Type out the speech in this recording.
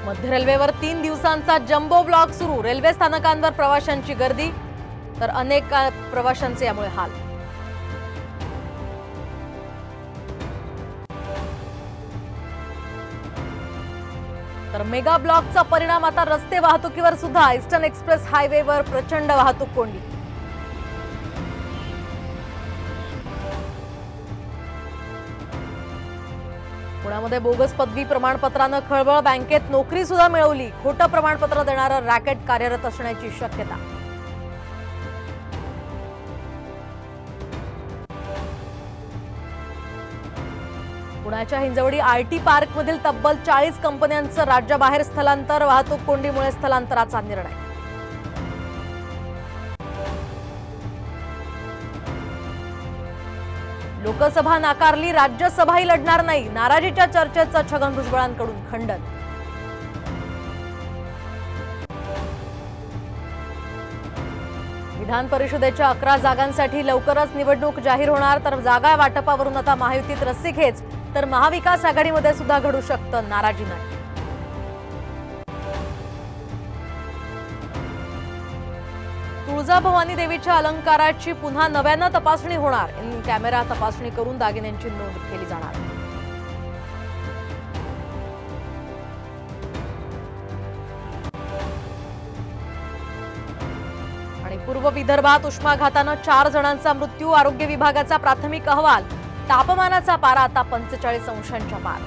मध्य रेल्वेवर 3 दिवसांचा जम्बो ब्लॉक सुरू। रेल्वे स्थानकांवर प्रवाशांची गर्दी, तर अनेक प्रवाशांचे यामुळे हाल। तर मेगा ब्लॉकचा परिणाम आता रस्ते वाहतुकीवर सुद्धा। ईस्टर्न एक्सप्रेस हायवेवर प्रचंड वाहतूक कोंडी। पुण्यामध्ये बोगस पदवी प्रमाणपत्रानं खळबळ। बँकेत नोकरी सुद्धा मिळवली। खोटं प्रमाणपत्र देणारं रॅकेट कार्यरत असण्याची शक्यता। पुण्याच्या हिंजवडी आयटी पार्कमधील तब्बल 40 कंपन्यांचं राज्याबाहेर स्थलांतर। वाहतूक कोंडीमुळे स्थलांतराचा निर्णय। लोकसभा नाकारली, राज्यसभाही लढणार नाही। नाराजीच्या चर्चेचं छगन भुजबळांकडून खंडन। विधान परिषदेच्या 11 जागांसाठी लवकरच निवडणूक जाहीर होणार। तर जागा वाटपावरून आता महायुतीत रस्सीखेच, तर महाविकास आघाडीमध्ये सुद्धा घडू शकतं नाराजी नाही। तुळजाभवानी देवीच्या अलंकाराची पुन्हा नव्यानं तपासणी होणार। इन कॅमेरा तपासणी करून दागिन्यांची नोंद केली जाणार। आणि पूर्व विदर्भात उष्माघातानं 4 जणांचा मृत्यू। आरोग्य विभागाचा प्राथमिक अहवाल। तापमानाचा पारा आता 45 अंशांच्या पार।